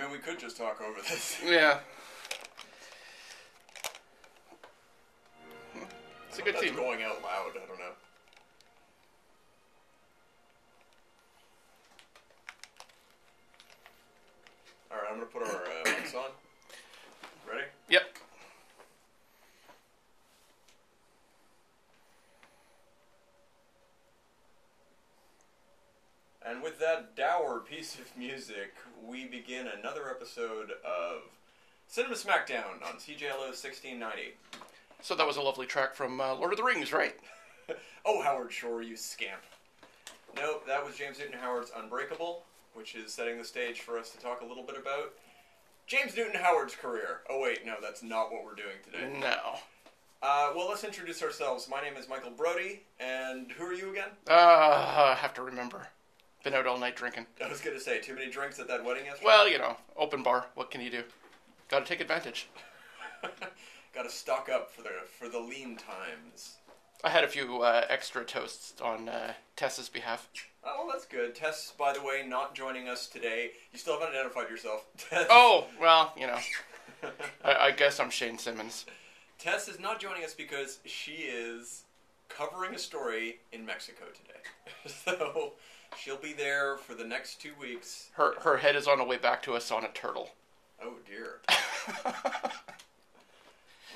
mean, we could just talk over this. Yeah. It's a good team. Going out loud, I don't know. Alright, I'm gonna put our mics on. Ready? Yep. And with that dour piece of music, we begin another episode of Cinema Smackdown on CJLO 1690. So that was a lovely track from Lord of the Rings, right? Oh, Howard Shore, you scamp. Nope, that was James Newton Howard's Unbreakable, which is setting the stage for us to talk a little bit about James Newton Howard's career. Oh wait, no, that's not what we're doing today. No. Well, let's introduce ourselves. My name is Michael Brody, and who are you again? I have to remember. Been out all night drinking. I was going to say, too many drinks at that wedding yesterday? Well, you know, open bar. What can you do? Gotta take advantage. Gotta stock up for the lean times. I had a few extra toasts on Tess's behalf. Oh, well, that's good. Tess, by the way, not joining us today. You still haven't identified yourself. Tess. Oh, well, you know. I guess I'm Shane Simmons. Tess is not joining us because she is covering a story in Mexico today. So she'll be there for the next 2 weeks. Her head is on the way back to us on a turtle. Oh, dear.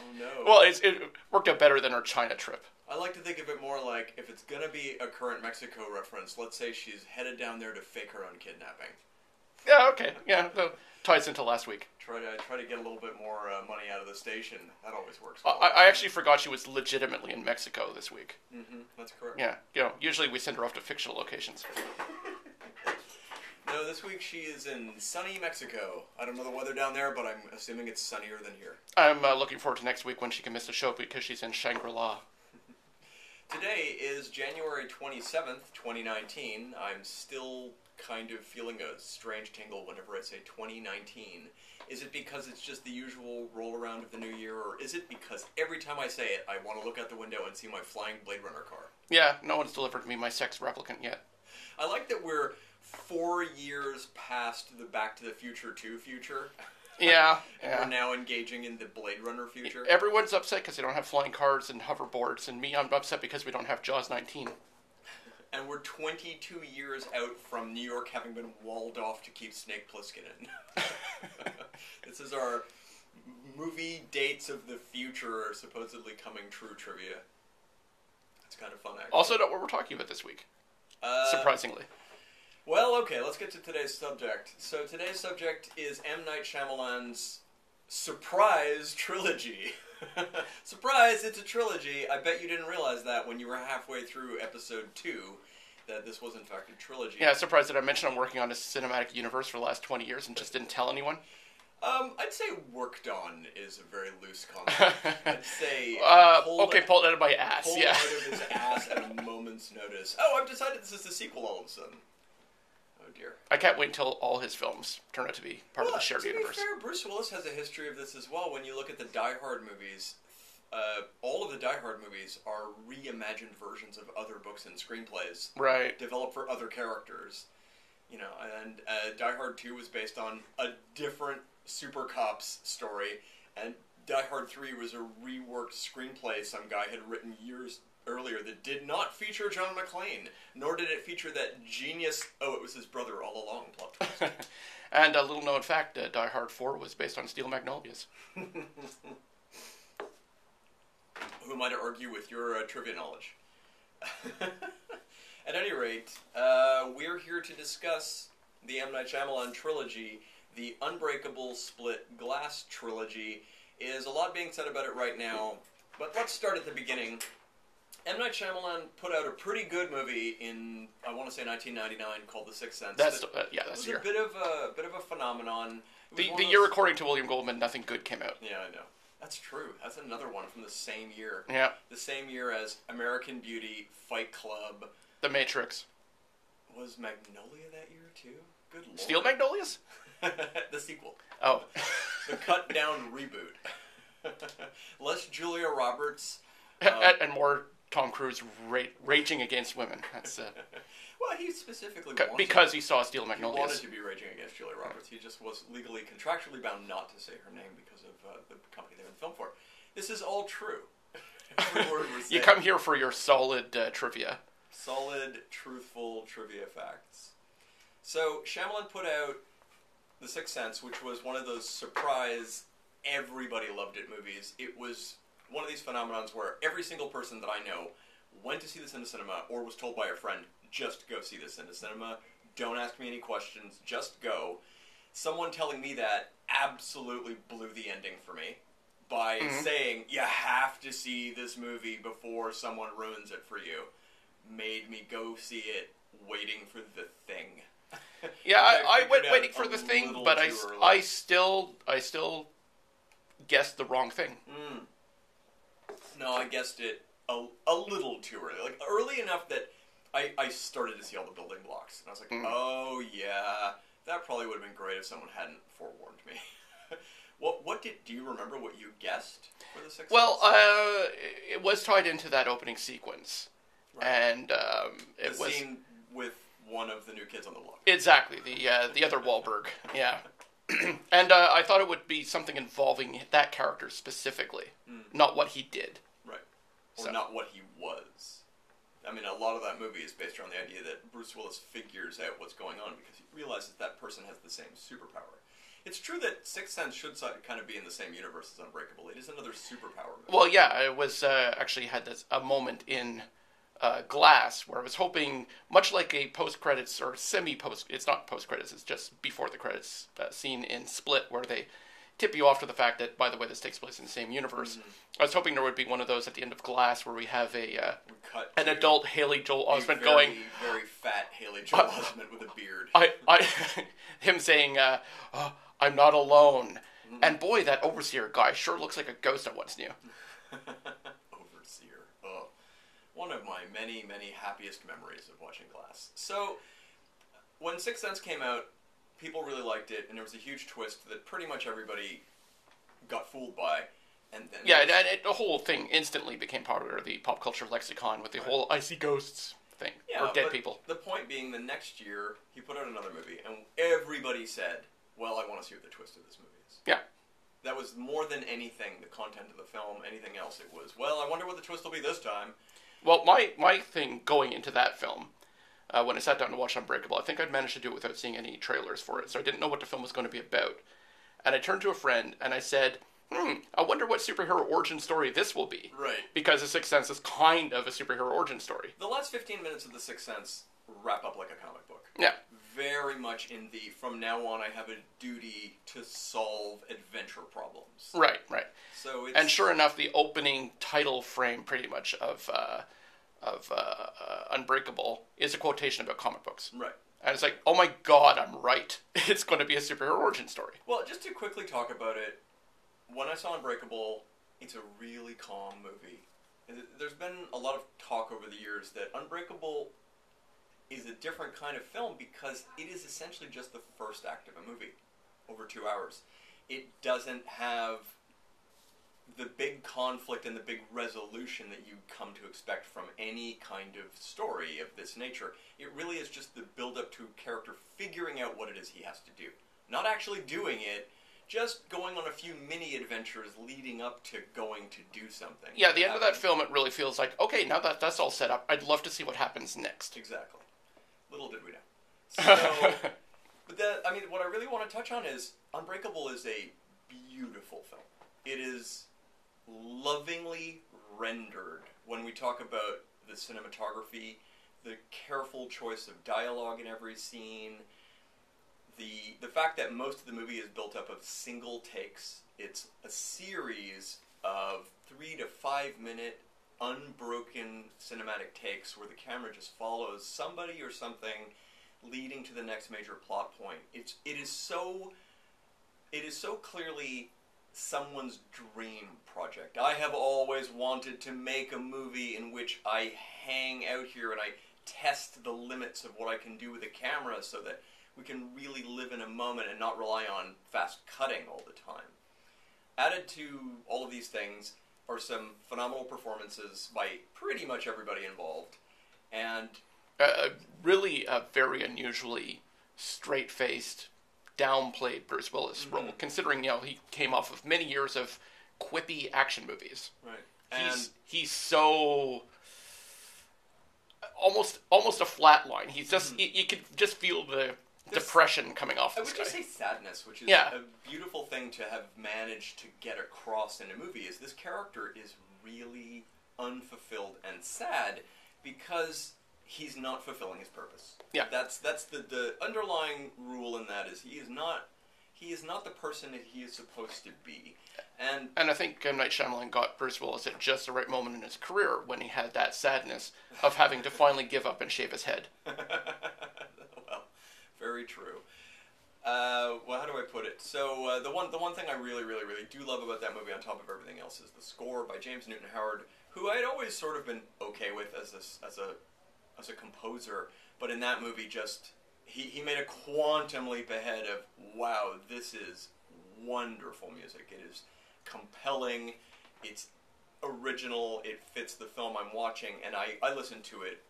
Oh, no. Well, it worked out better than her China trip. I like to think of it more like, if it's going to be a current Mexico reference, let's say she's headed down there to fake her own kidnapping. Yeah, okay. Yeah, that ties into last week. Try to get a little bit more money out of the station. That always works well. I actually forgot she was legitimately in Mexico this week. Mm-hmm, that's correct. Yeah, you know, usually we send her off to fictional locations. No, this week she is in sunny Mexico. I don't know the weather down there, but I'm assuming it's sunnier than here. I'm looking forward to next week when she can miss the show because she's in Shangri-La. Today is January 27th, 2019. I'm still kind of feeling a strange tingle whenever I say 2019. Is it because it's just the usual roll around of the new year, or is it because every time I say it, I want to look out the window and see my flying Blade Runner car? Yeah, no one's delivered me my sex replicant yet. I like that we're 4 years past the Back to the Future 2 future. Yeah. And yeah. we're now engaging in the Blade Runner future. Everyone's upset because they don't have flying cars and hoverboards, and me, I'm upset because we don't have Jaws 19. And we're 22 years out from New York having been walled off to keep Snake Plissken in. This is our movie dates of the future are supposedly coming true trivia. It's kind of fun, actually. Also, not what we're talking about this week. Surprisingly. Well, okay, let's get to today's subject. So today's subject is M. Night Shyamalan's surprise trilogy. Surprise, it's a trilogy. I bet you didn't realize that when you were halfway through episode 2, that this was in fact a trilogy. Yeah, surprised that I mentioned I'm working on a cinematic universe for the last 20 years and just didn't tell anyone. I'd say worked on is a very loose concept. I'd say pulled out of my ass. Pulled out of his ass at a moment's notice. Oh, I've decided this is the sequel all of a sudden. Oh dear. I can't wait until all his films turn out to be part of the shared universe. To be fair, Bruce Willis has a history of this as well. When you look at the Die Hard movies, all of the Die Hard movies are reimagined versions of other books and screenplays. Right. Developed for other characters. You know, and Die Hard 2 was based on a different Super Cops story, and Die Hard 3 was a reworked screenplay some guy had written years earlier that did not feature John McClane, nor did it feature that genius, oh, it was his brother all along plot twist. And a little known fact, Die Hard 4 was based on Steel Magnolias. Who am I to argue with your trivia knowledge? At any rate, we're here to discuss the M. Night Shyamalan trilogy. The Unbreakable Split Glass trilogy. Is a lot being said about it right now, but let's start at the beginning. M. Night Shyamalan put out a pretty good movie in, I want to say 1999, called The Sixth Sense. That's the year. It was a bit of a phenomenon. The year, according to William Goldman, nothing good came out. Yeah, I know. That's true. That's another one from the same year. Yeah. The same year as American Beauty, Fight Club. The Matrix. Was Magnolia that year too? Good lord. Steel Magnolias? The sequel. Oh. The cut-down reboot. Less Julia Roberts. And more Tom Cruise raging against women. That's well, he specifically wanted, because he saw Steel he Magnolias. wanted to be raging against Julia Roberts. He just was legally, contractually bound not to say her name because of the company they were in film for. This is all true. Every word we're saying. You come here for your solid trivia. Solid, truthful trivia facts. So, Shyamalan put out The Sixth Sense, which was one of those surprise, everybody loved it movies. It was one of these phenomenons where every single person that I know went to see this in the cinema or was told by a friend, just go see this in the cinema. Don't ask me any questions, just go. Someone telling me that absolutely blew the ending for me by saying, you have to see this movie before someone ruins it for you. Made me go see it waiting for The Thing. Yeah, I went waiting for The Thing, but I still guessed the wrong thing. No, I guessed it a little too early. Like, early enough that I started to see all the building blocks. And I was like, oh, yeah, that probably would have been great if someone hadn't forewarned me. Do you remember what you guessed for The Sixth Sense? Well, it was tied into that opening sequence. Right. And it the was... scene with one of the new kids on the block. Exactly, the other Wahlberg, yeah. And I thought it would be something involving that character specifically, not what he did. Right. Or not what he was. I mean, a lot of that movie is based around the idea that Bruce Willis figures out what's going on because he realizes that person has the same superpower. It's true that Sixth Sense should kind of be in the same universe as Unbreakable. It is another superpower movie. Well, yeah, it was actually had a moment in Glass where I was hoping, much like a post-credits or semi-post, it's not post-credits, it's just before the credits scene in Split where they tip you off to the fact that, by the way, this takes place in the same universe. I was hoping there would be one of those at the end of Glass where we have an adult Haley Joel Osment going... Very fat Haley Joel Osment with a beard. Him saying, I'm not alone. And boy, that Overseer guy sure looks like a ghost I once knew. Overseer. Oh. One of my many, many happiest memories of watching Glass. So, when Sixth Sense came out, people really liked it, and there was a huge twist that pretty much everybody got fooled by. And then the whole thing instantly became part of the pop culture lexicon with the whole I see ghosts thing, or dead people. The point being, the next year, he put out another movie, and everybody said, well, I want to see what the twist of this movie is. Yeah. That was more than anything, the content of the film, anything else. It was, well, I wonder what the twist will be this time. Well, my thing going into that film, when I sat down to watch Unbreakable, I think I'd managed to do it without seeing any trailers for it, so I didn't know what the film was going to be about. And I turned to a friend, and I said, I wonder what superhero origin story this will be. Right. Because The Sixth Sense is kind of a superhero origin story. The last 15 minutes of The Sixth Sense wrap up like a comic book. Yeah. Very much in the, from now on, I have a duty to solve adventure problems. Right. So it's... And sure enough, the opening title frame, pretty much, of Unbreakable is a quotation about comic books. Right. And it's like, oh my god, I'm right. It's going to be a superhero origin story. Well, just to quickly talk about it, when I saw Unbreakable, it's a really calm movie. There's been a lot of talk over the years that Unbreakable is a different kind of film because it is essentially just the first act of a movie, over 2 hours. It doesn't have the big conflict and the big resolution that you come to expect from any kind of story of this nature. It really is just the build-up to a character figuring out what it is he has to do. Not actually doing it, just going on a few mini-adventures leading up to going to do something. Yeah, at the end of that film, it really feels like, okay, now that that's all set up, I'd love to see what happens next. Exactly. Little did we know. So, but what I really want to touch on is, Unbreakable is a beautiful film. It is lovingly rendered when we talk about the cinematography, the careful choice of dialogue in every scene, the fact that most of the movie is built up of single takes. It's a series of 3 to 5 minute unbroken cinematic takes where the camera just follows somebody or something leading to the next major plot point. It is so clearly someone's dream project. I have always wanted to make a movie in which I hang out here and I test the limits of what I can do with a camera so that we can really live in a moment and not rely on fast cutting all the time. Added to all of these things, are some phenomenal performances by pretty much everybody involved. And really a very unusually straight-faced, downplayed Bruce Willis role, considering, he came off of many years of quippy action movies. Right. He's so almost a flat line. He's just you could just feel the depression coming off this guy. I would just say sadness, which is a beautiful thing to have managed to get across in a movie. Is this character is really unfulfilled and sad because he's not fulfilling his purpose. Yeah, that's the underlying rule in that is he is not the person that he is supposed to be. And I think M. Night Shyamalan got Bruce Willis at just the right moment in his career when he had that sadness of having to finally give up and shave his head. Well, very true. Well, how do I put it? So the one thing I really do love about that movie, on top of everything else, is the score by James Newton Howard, who I'd always sort of been okay with as a composer, but in that movie, just he made a quantum leap ahead of, wow, this is wonderful music. It is compelling, it's original, it fits the film I'm watching, and I listened to it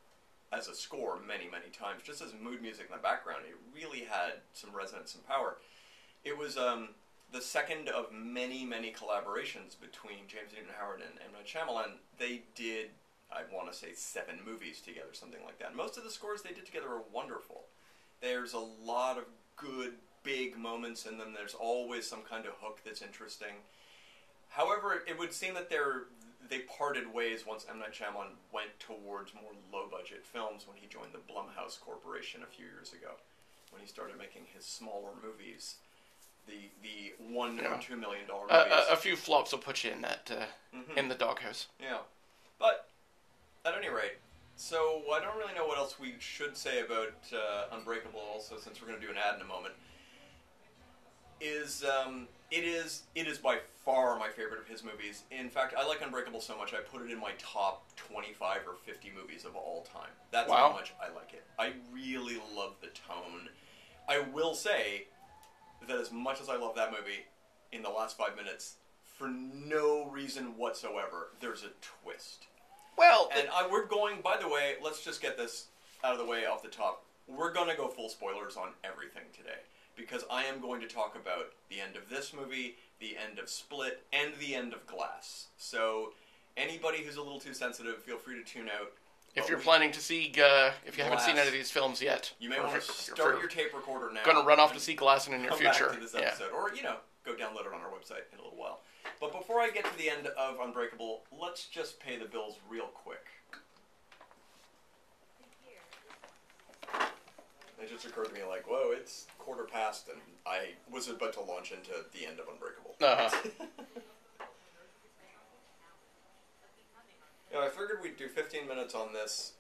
as a score many times, just as mood music in the background. It really had some resonance and power. It was the second of many collaborations between James Newton Howard and M. Night Shyamalan. They did, I want to say, 7 movies together, something like that. Most of the scores they did together are wonderful. There's a lot of good, big moments in them. There's always some kind of hook that's interesting. However, it would seem that they parted ways once M. Night Shyamalan went towards more low-budget films when he joined the Blumhouse Corporation a few years ago, when he started making his smaller movies, the $1 or $2 million movies. A few flops will put you in that in the doghouse. Yeah, but at any rate, so I don't really know what else we should say about Unbreakable. Also, since we're going to do an ad in a moment, it is by far my favorite of his movies. In fact, I like Unbreakable so much I put it in my top 25 or 50 movies of all time. That's how much I like it. I really love the tone. I will say that as much as I love that movie, in the last 5 minutes, for no reason whatsoever, there's a twist. Well, and we're going, by the way, let's just get this out of the way off the top. We're going to go full spoilers on everything today, because I am going to talk about the end of this movie, the end of Split, and the end of Glass. So anybody who's a little too sensitive, feel free to tune out. If you're planning to see, if you haven't seen any of these films yet, you may want to start your tape recorder now. Going to run off to see Glass in the near future. Back to this episode. Or, go download it on our website in a little while. But before I get to the end of Unbreakable, let's just pay the bills real quick. It just occurred to me, like, whoa, it's 1:15, and I was about to launch into the end of Unbreakable. I figured we'd do 15 minutes on this,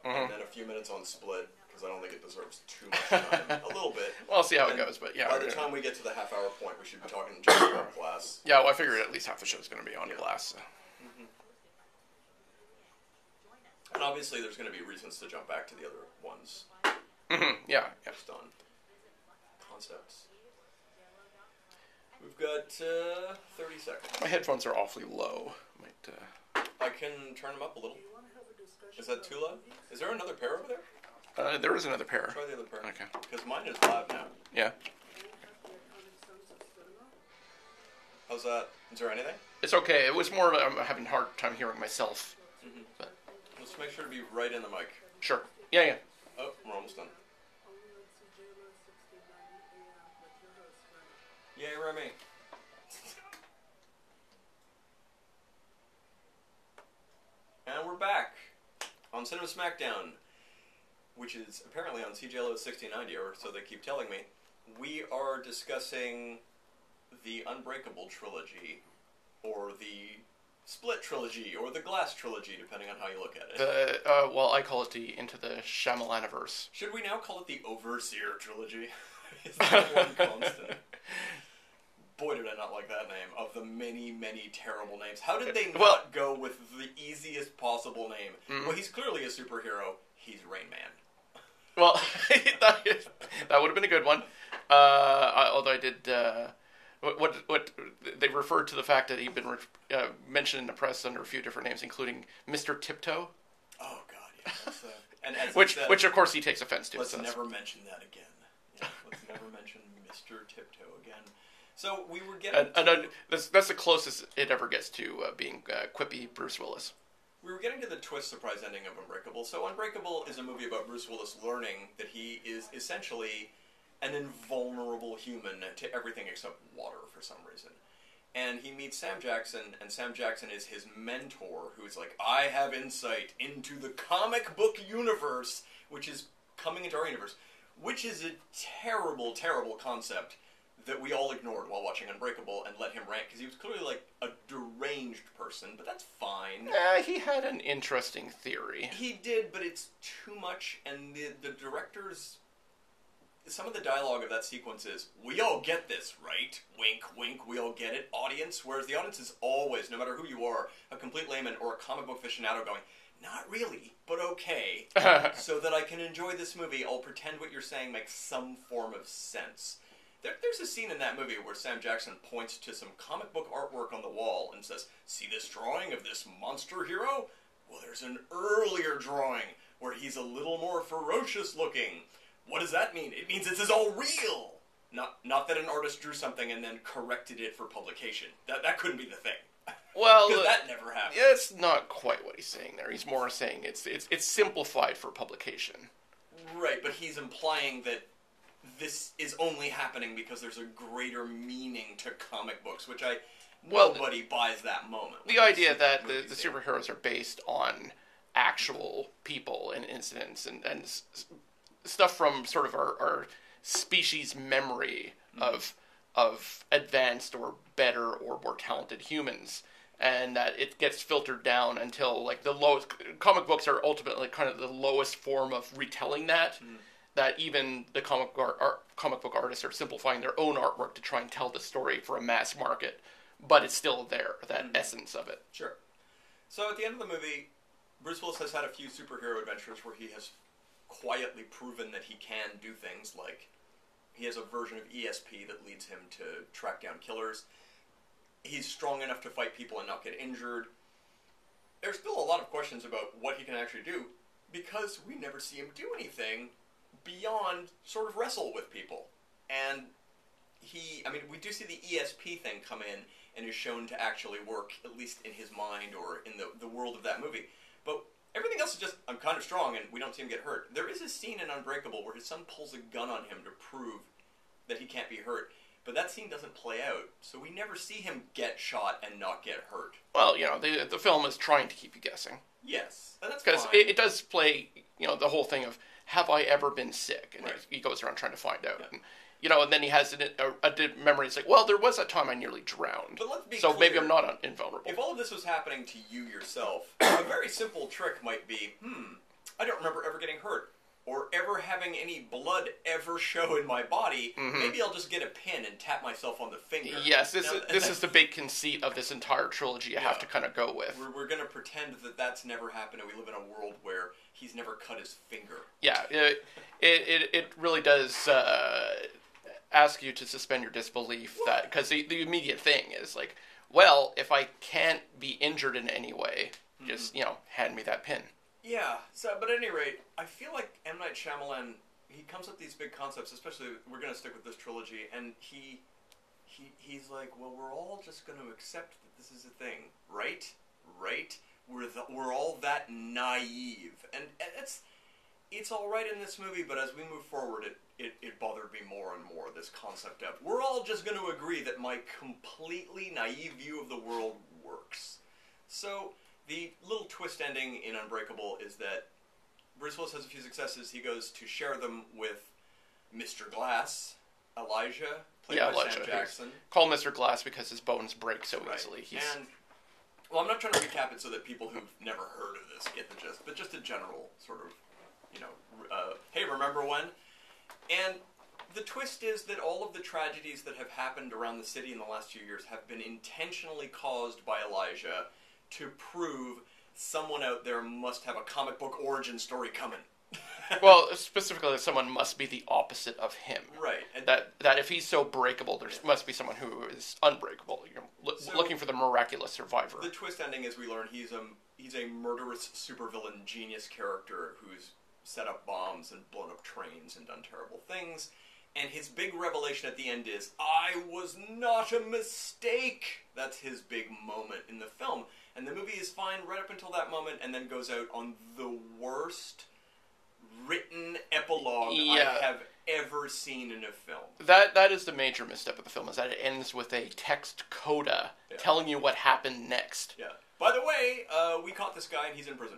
and then a few minutes on Split, because I don't think it deserves too much time. A little bit. Well, I'll see how it goes, but yeah. By the time we get to the half-hour point, we should be talking just about Glass. Yeah, well, I figured at least half the show's going to be on Glass. So. And obviously there's going to be reasons to jump back to the other ones. Yeah. Just on concepts. We've got 30 seconds. My headphones are awfully low. I can turn them up a little. Is that too loud? Is there another pair over there? There is another pair. Try the other pair. Okay. Because mine is loud now. Yeah. How's that? Is there anything? It's okay. It was more of I'm having a hard time hearing myself. But. Let's make sure to be right in the mic. Sure. Yeah. Oh, we're almost done. Yay, Remy. And we're back on Cinema Smackdown, which is apparently on CJLO 6090, or so they keep telling me. We are discussing the Unbreakable trilogy, or the Split trilogy, or the Glass trilogy, depending on how you look at it. Well, I call it the Into the Shyamalaniverse. Should we now call it the Overseer trilogy? Is that one constant? Boy, did I not like that name, of the many terrible names. How did they not go with the easiest possible name? Well, he's clearly a superhero. He's Rain Man. Well, that would have been a good one. Although I did what they referred to the fact that he'd been mentioned in the press under a few different names, including Mr. Tiptoe. Oh God, yeah. That's, and as which of course he takes offense to. Let's never mention that again. Yeah, let's never mention Mr. Tiptoe again. So we were getting... that's the closest it ever gets to being quippy Bruce Willis. We were getting to the twist surprise ending of Unbreakable. So Unbreakable is a movie about Bruce Willis learning that he is essentially an invulnerable human to everything except water for some reason. And he meets Sam Jackson, and Sam Jackson is his mentor, who's like, I have insight into the comic book universe, which is coming into our universe, which is a terrible, terrible concept that we all ignored while watching Unbreakable and let him rant, because he was clearly like a deranged person, but that's fine. He had an interesting theory. He did, but it's too much, and the director's... Some of the dialogue of that sequence is, we all get this, right? Wink, wink, we all get it, audience. Whereas the audience is always, no matter who you are, a complete layman or a comic book aficionado going, not really, but okay. So that I can enjoy this movie, I'll pretend what you're saying makes some form of sense. There's a scene in that movie where Sam Jackson points to some comic book artwork on the wall and says, see this drawing of this monster hero? Well, there's an earlier drawing where he's a little more ferocious looking. What does that mean? It means this is all real! Not that an artist drew something and then corrected it for publication. That couldn't be the thing. Well, because that never happened. It's not quite what he's saying there. He's more saying it's simplified for publication. Right, but he's implying that this is only happening because there's a greater meaning to comic books, which nobody buys that moment. The idea that the superheroes are based on actual people and incidents and stuff from sort of our species memory of advanced or better or more talented humans, and that it gets filtered down until like the lowest. Comic books are ultimately kind of the lowest form of retelling that. That even the comic book artists are simplifying their own artwork to try and tell the story for a mass market, but it's still there, that essence of it. Sure. So at the end of the movie, Bruce Willis has had a few superhero adventures where he has quietly proven that he can do things, like he has a version of ESP that leads him to track down killers. He's strong enough to fight people and not get injured. There's still a lot of questions about what he can actually do, because we never see him do anything beyond sort of wrestle with people. And we do see the ESP thing come in and is shown to actually work, at least in his mind or in the world of that movie. But everything else is just, I'm kind of strong, and we don't see him get hurt. There is a scene in Unbreakable where his son pulls a gun on him to prove that he can't be hurt. But that scene doesn't play out, so we never see him get shot and not get hurt. Well, the film is trying to keep you guessing. Yes, and that's because fine. it does play, the whole thing of, have I ever been sick? And he goes around trying to find out. Yeah. And then he has a memory. It's like, well, there was a time I nearly drowned. But let's be so clear, maybe I'm not invulnerable. If all of this was happening to you yourself, a very simple trick might be, I don't remember ever getting hurt, or ever having any blood ever show in my body. Maybe I'll just get a pin and tap myself on the finger. Yes, this is the big conceit of this entire trilogy you have to kind of go with. We're going to pretend that that's never happened, and we live in a world where he's never cut his finger. Yeah, it really does ask you to suspend your disbelief, that because the immediate thing is like, well, if I can't be injured in any way, just hand me that pin. Yeah. So, but at any rate, I feel like M. Night Shyamalan, he comes up with these big concepts. Especially, we're going to stick with this trilogy, and he's like, well, we're all just going to accept that this is a thing, right? Right? We're all that naive, and it's all right in this movie, but as we move forward, it bothered me more and more, this concept of, we're all just going to agree that my completely naive view of the world works. So, the little twist ending in Unbreakable is that Bruce Willis has a few successes. He goes to share them with Mr. Glass, Elijah, played by Elijah, Sam Jackson. Call Mr. Glass because his bones break so easily. Well, I'm not trying to recap it so that people who've never heard of this get the gist, but just a general sort of, hey, remember when? And the twist is that all of the tragedies that have happened around the city in the last few years have been intentionally caused by Elijah to prove someone out there must have a comic book origin story coming. Well, specifically, that someone must be the opposite of him. Right. And That if he's so breakable, there must be someone who is unbreakable. You're looking for the miraculous survivor. The twist ending, as we learn, he's a murderous supervillain genius character who's set up bombs and blown up trains and done terrible things. And his big revelation at the end is, I was not a mistake! That's his big moment in the film. And the movie is fine right up until that moment, and then goes out on the worst written epilogue I have ever seen in a film. That is the major misstep of the film, is that it ends with a text coda telling you what happened next. Yeah. By the way, we caught this guy and he's in prison.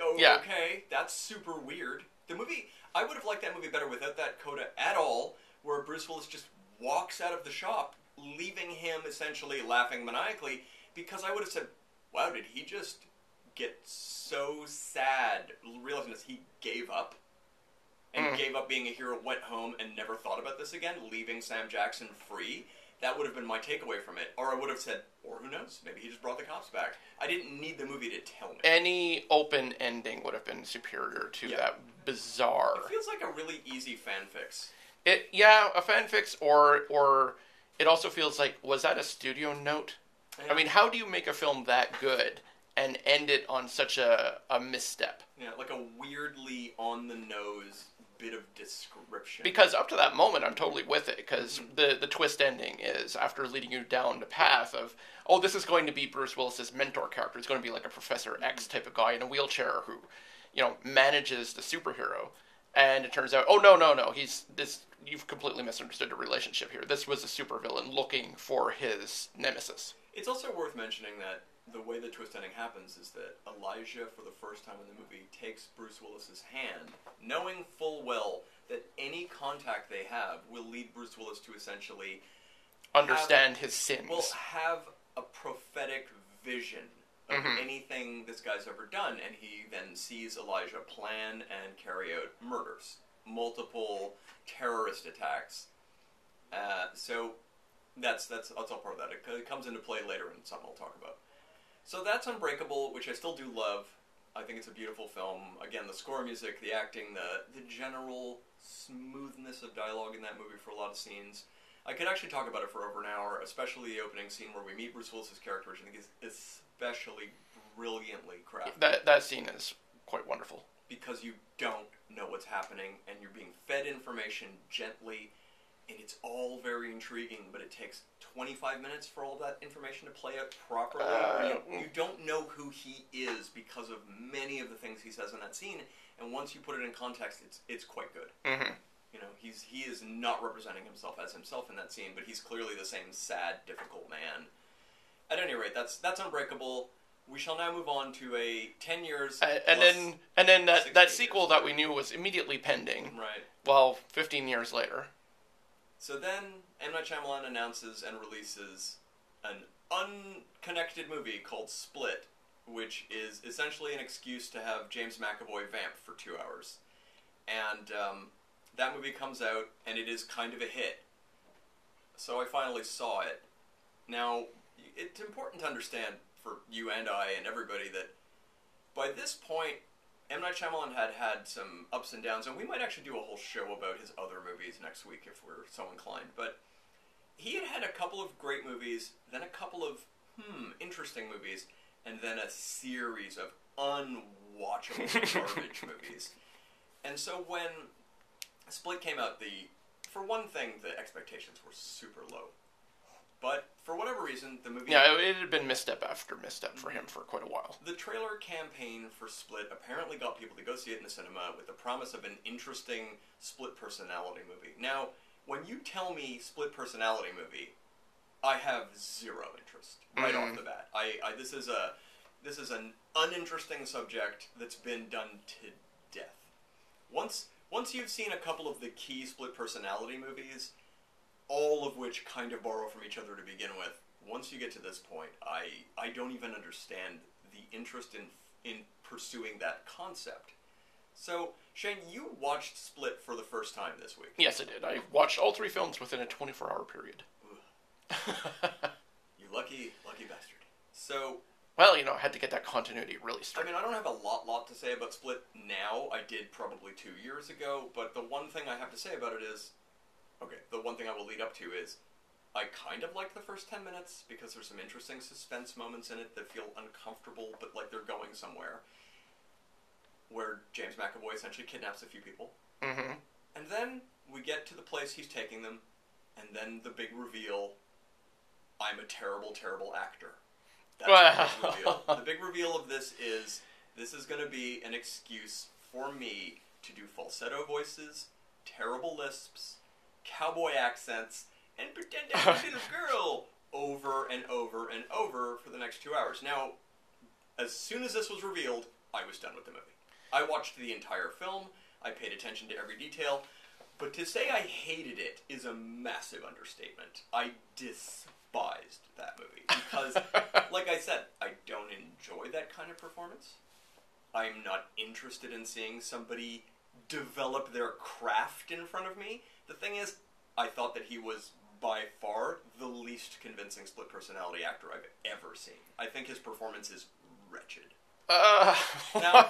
Oh, yeah. Okay, that's super weird. The movie, I would have liked that movie better without that coda at all, where Bruce Willis just walks out of the shop, leaving him essentially laughing maniacally, because I would have said, wow, did he just get so sad, realizing this, he gave up? And gave up being a hero, went home, and never thought about this again, leaving Sam Jackson free? That would have been my takeaway from it. Or I would have said, or who knows, maybe he just brought the cops back. I didn't need the movie to tell me. Any open ending would have been superior to that bizarre... It feels like a really easy fan fix. A fan fix, or it also feels like, was that a studio note? Yeah. I mean, how do you make a film that good and end it on such a misstep? Yeah, like a weirdly on-the-nose bit of description. Because up to that moment, I'm totally with it, because the twist ending is, after leading you down the path of, oh, this is going to be Bruce Willis's mentor character. It's going to be like a Professor X type of guy in a wheelchair who, manages the superhero. And it turns out, oh, no, you've completely misunderstood the relationship here. This was a supervillain looking for his nemesis. It's also worth mentioning that the way the twist ending happens is that Elijah, for the first time in the movie, takes Bruce Willis's hand, knowing full well that any contact they have will lead Bruce Willis to essentially understand his sins. Will have a prophetic vision of anything this guy's ever done, and he then sees Elijah plan and carry out murders, multiple terrorist attacks. So that's all part of that. It comes into play later in something I'll talk about. So that's Unbreakable, which I still do love. I think it's a beautiful film. Again, the score music, the acting, the general smoothness of dialogue in that movie for a lot of scenes. I could actually talk about it for over an hour, especially the opening scene where we meet Bruce Willis's character, which I think is especially brilliantly crafted. That scene is quite wonderful. Because you don't know what's happening, and you're being fed information gently, and it's all very intriguing, but it takes 25 minutes for all that information to play out properly. You don't know who he is because of many of the things he says in that scene, and once you put it in context, it's quite good. Mm-hmm. He is not representing himself as himself in that scene, but he's clearly the same sad, difficult man. At any rate, that's Unbreakable. We shall now move on to a 10 years and then that sequel that we knew was immediately pending. Right. Well, 15 years later. So then, M. Night Shyamalan announces and releases an unconnected movie called Split, which is essentially an excuse to have James McAvoy vamp for 2 hours. And that movie comes out, and it is kind of a hit. So I finally saw it. Now, it's important to understand for you and I and everybody that by this point, M. Night Shyamalan had some ups and downs, and we might actually do a whole show about his other movies next week if we're so inclined. But he had a couple of great movies, then a couple of interesting movies, and then a series of unwatchable garbage movies. And so when Split came out, for one thing, the expectations were super low. But for whatever reason, the movie... Yeah, it had been misstep after misstep for him for quite a while. The trailer campaign for Split apparently got people to go see it in the cinema with the promise of an interesting split personality movie. Now, when you tell me split personality movie, I have zero interest right off the bat. This is an uninteresting subject that's been done to death. Once you've seen a couple of the key split personality movies, all of which kind of borrow from each other to begin with, once you get to this point, I don't even understand the interest in pursuing that concept. So, Shane, you watched Split for the first time this week. Yes, I did. I watched all 3 films within a 24-hour period. You lucky bastard. So, Well, I had to get that continuity really I straight. mean, I don't have a lot to say about Split now. I did probably 2 years ago, but the one thing I have to say about it is, the one thing I will lead up to is, I kind of like the first 10 minutes because there's some interesting suspense moments in it that feel uncomfortable, but like they're going somewhere. Where James McAvoy essentially kidnaps a few people. Mm-hmm. And then we get to the place he's taking them, and then the big reveal, I'm a terrible, terrible actor. That's the big reveal. The big reveal of this is going to be an excuse for me to do falsetto voices, terrible lisps, cowboy accents, and pretend I'm a little girl over and over and over for the next 2 hours. Now, as soon as this was revealed, I was done with the movie. I watched the entire film, I paid attention to every detail, but to say I hated it is a massive understatement. I despised that movie because, like I said, I don't enjoy that kind of performance. I'm not interested in seeing somebody develop their craft in front of me. The thing is, I thought that he was by far the least convincing split personality actor I've ever seen. I think his performance is wretched. Now,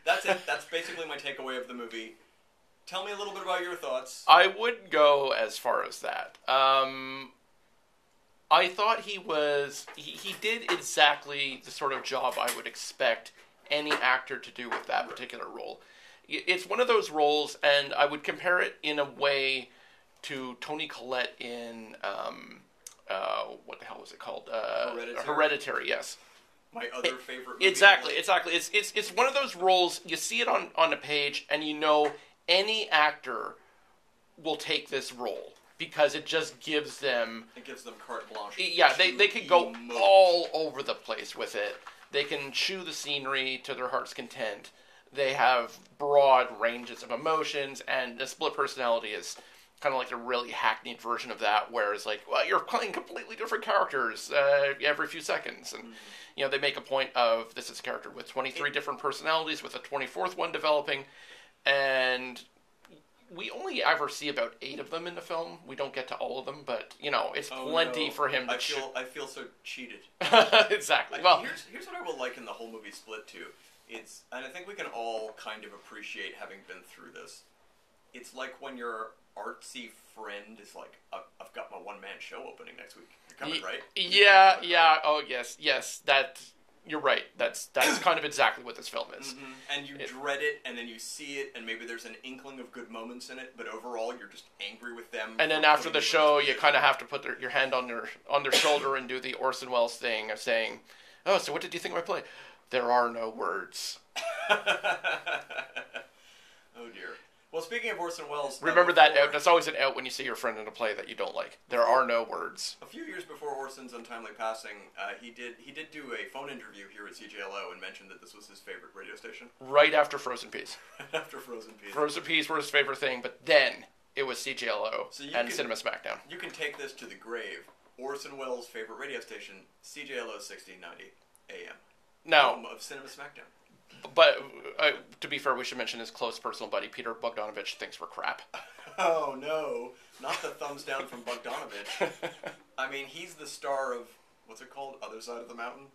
that's it. That's basically my takeaway of the movie. Tell me a little bit about your thoughts. I wouldn't go as far as that. I thought he did exactly the sort of job I would expect any actor to do with that particular role. It's one of those roles, and I would compare it in a way to Toni Collette in, what the hell was it called? Hereditary, yes. My other favorite movie. Exactly. It's one of those roles, you see it on a page, and any actor will take this role. Because it just gives them... It gives them carte blanche. Yeah, they could go all over the place with it. They can chew the scenery to their heart's content. They have broad ranges of emotions, and the split personality is kind of like a really hackneyed version of that, where it's like, well, you're playing completely different characters every few seconds. And, they make a point of, this is a character with 23 different personalities, with a 24th one developing, and... We only ever see about 8 of them in the film. We don't get to all of them, but, it's plenty for him to... I feel so cheated. Exactly. Here's what I will liken the whole movie Split to. And I think we can all kind of appreciate having been through this. It's like when your artsy friend is like, I've got my one-man show opening next week. You're coming, right? Yeah. Oh, yes. You're right. That's kind of exactly what this film is. Mm-hmm. And you dread it, and then you see it, and maybe there's an inkling of good moments in it, but overall you're just angry with them. And then after the show, you kind of have to put your hand on their shoulder and do the Orson Welles thing of saying, "Oh, so what did you think of my play?" There are no words. Oh dear. Well, speaking of Orson Welles... Remember that out. That's always an out when you see your friend in a play that you don't like. There are no words. A few years before Orson's untimely passing, he did do a phone interview here at CJLO and mentioned that this was his favorite radio station. Right after Frozen Peas. Right after Frozen Peas. Frozen Peas were his favorite thing, but then it was CJLO and Cinema Smackdown. You can take this to the grave. Orson Welles' favorite radio station, CJLO 1690 AM. Now, home of Cinema Smackdown. But, to be fair, we should mention his close personal buddy, Peter Bogdanovich, thinks we're crap. Oh, no. Not the thumbs down from Bogdanovich. I mean, he's the star of, what's it called? Other Side of the Mountain?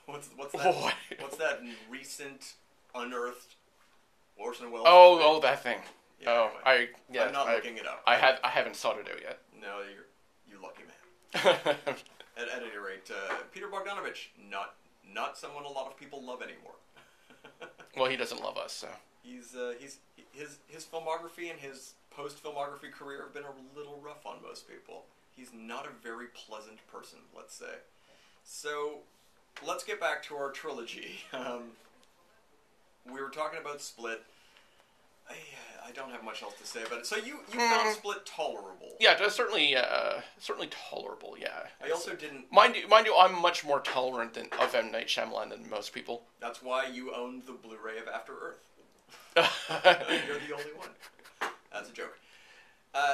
What's that? What? What's that recent, unearthed Orson Welles movie? Oh, that thing. Yeah, anyway. I'm not looking it up. I haven't sought it out yet. No, you lucky man. At any rate, Peter Bogdanovich, not someone a lot of people love anymore. Well, he doesn't love us, so. His filmography and his post-filmography career have been a little rough on most people. He's not a very pleasant person, let's say. So, let's get back to our trilogy. We were talking about Split. I don't have much else to say about it. So you found Split tolerable. Yeah, certainly tolerable. Yeah. I also didn't. Mind you, I'm much more tolerant of M. Night Shyamalan than most people. That's why you owned the Blu-ray of After Earth. You're the only one. That's a joke.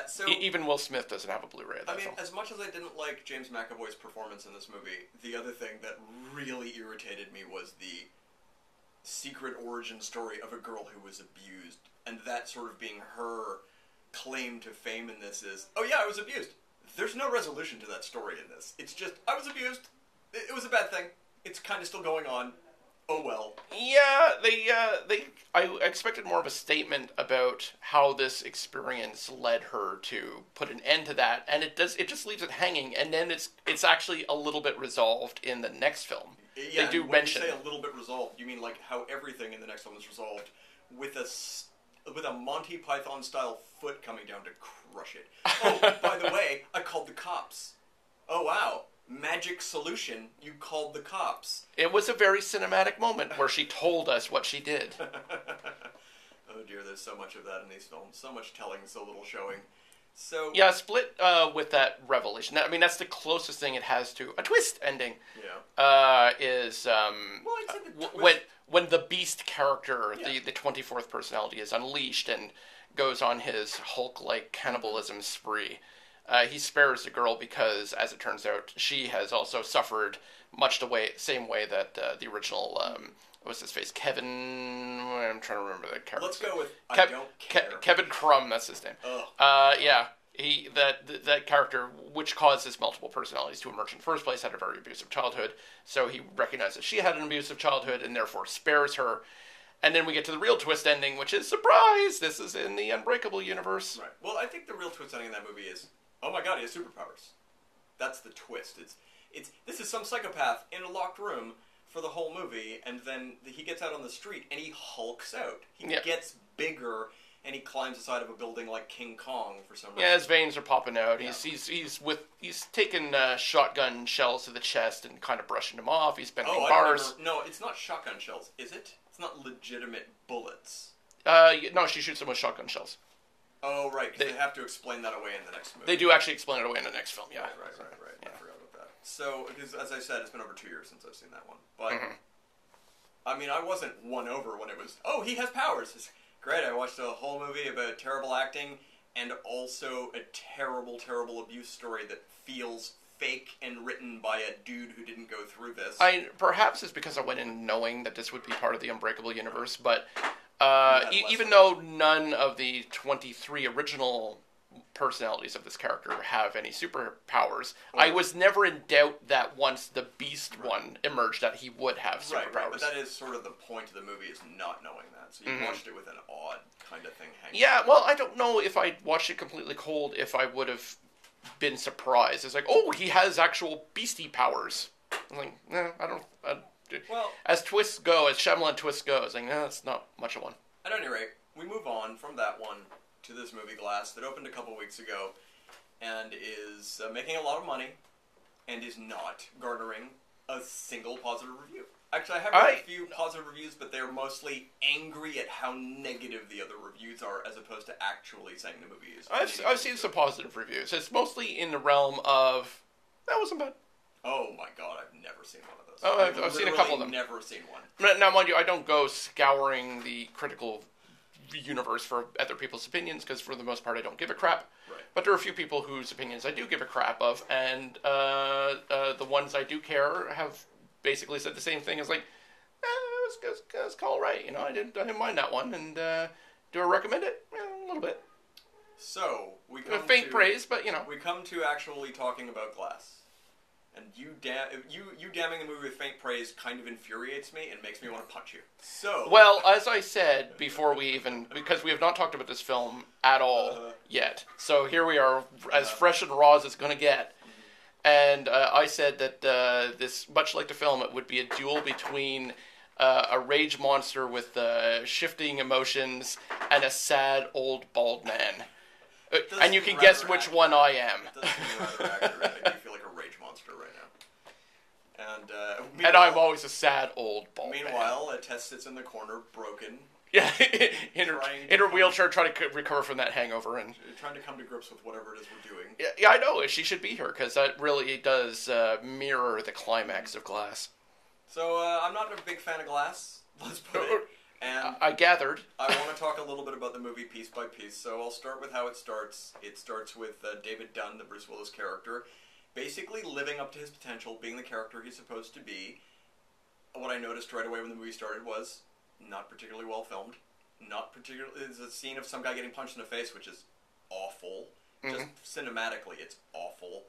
So even Will Smith doesn't have a Blu-ray of that film. As much as I didn't like James McAvoy's performance in this movie, the other thing that really irritated me was the secret origin story of a girl who was abused. And that sort of being her claim to fame in this is, oh yeah, I was abused. There's no resolution to that story in this. It's just, I was abused. It was a bad thing. it's kind of still going on. Oh well. Yeah, I expected more of a statement about how this experience led her to put an end to that, and it just leaves it hanging, and then it's actually a little bit resolved in the next film. Yeah, they do when mention you say a little bit resolved, you mean like how everything in the next film is resolved with a Monty Python style foot coming down to crush it. Oh, by the way, I called the cops. Oh wow. Magic solution, you called the cops. It was a very cinematic moment where she told us what she did. Oh dear, there's so much of that in these films. So much telling, so little showing. So yeah, Split with that revelation. I mean, that's the closest thing it has to a twist ending. Yeah. Is well, I'd say the twist... when the Beast character, the 24th personality, is unleashed and goes on his Hulk-like cannibalism spree. He spares the girl because, as it turns out, she has also suffered much the same way that the original, what's his face, Kevin... I'm trying to remember the character. Let's go with I don't care. Kevin Crumb, that's his name. Yeah, that character, which causes multiple personalities to emerge in the first place, had a very abusive childhood, so he recognizes she had an abusive childhood and therefore spares her. And then we get to the real twist ending, which is, surprise, this is in the Unbreakable universe. Right. Well, I think the real twist ending in that movie is... oh my god, he has superpowers. That's the twist. This is some psychopath in a locked room for the whole movie, and then he gets out on the street and he hulks out. He gets bigger and he climbs the side of a building like King Kong for some reason. Yeah, his veins are popping out. Yeah. He's taking shotgun shells to the chest and kind of brushing them off. He's bending Oh, bars. No, it's not shotgun shells, is it? It's not legitimate bullets. No, she shoots them with shotgun shells. Oh, right, because they have to explain that away in the next movie. They do actually explain it away in the next film, yeah. Right. Yeah. I forgot about that. So, because as I said, it's been over 2 years since I've seen that one. But, I mean, I wasn't won over when it was, oh, he has powers. It's great, I watched a whole movie about terrible acting and also a terrible, terrible abuse story that feels fake and written by a dude who didn't go through this. Perhaps it's because I went in knowing that this would be part of the Unbreakable universe, but... even though none of the 23 original personalities of this character have any superpowers, I was never in doubt that once the Beast one emerged that he would have superpowers. Right, but that is sort of the point of the movie, is not knowing that. So you watched it with an odd kind of thing hanging. Yeah, well, I don't know if I watched it completely cold if I would have been surprised. It's like, oh, he has actual beastie powers. I'm like, no, I don't... well, as twists go, as Shyamalan twists go, it's like, no, that's not much of one. At any rate, we move on from that one to this movie Glass that opened a couple weeks ago and is making a lot of money and is not garnering a single positive review. Actually, I have read a few positive reviews, but they're mostly angry at how negative the other reviews are as opposed to actually saying the movie is... I've seen some positive reviews. It's mostly in the realm of, that wasn't bad. Oh my god, I've never seen one of those. Oh, I've seen a couple of them. Never seen one. Now, mind you, I don't go scouring the critical universe for other people's opinions, because for the most part I don't give a crap. Right. But there are a few people whose opinions I do give a crap of, and the ones I do care have basically said the same thing as like, it was all right, you know, I didn't mind that one, and do I recommend it? A little bit. So, we come faint praise, but you know. We come to actually talking about Glass. And you damning the movie with faint praise kind of infuriates me and makes me want to punch you. So... well, as I said before because we have not talked about this film at all yet. So here we are, as fresh and raw as it's going to get. And I said that this, much like the film, it would be a duel between a rage monster with shifting emotions and a sad old bald man. And you can guess which one I am. It does seem rather accurate. I do feel like a rage monster right now. And I'm always a sad old bald man. Meanwhile, Tess sits in the corner, broken. Yeah, in her wheelchair, trying to recover from that hangover. And trying to come to grips with whatever it is we're doing. Yeah, I know. She should be here, because that really does mirror the climax of Glass. So, I'm not a big fan of Glass, let's put it. And I gathered. I want to talk a little bit about the movie piece by piece, so I'll start with how it starts. It starts with David Dunn, the Bruce Willis character, basically living up to his potential, being the character he's supposed to be. What I noticed right away when the movie started was not particularly well filmed. There's a scene of some guy getting punched in the face, which is awful. Just cinematically, it's awful.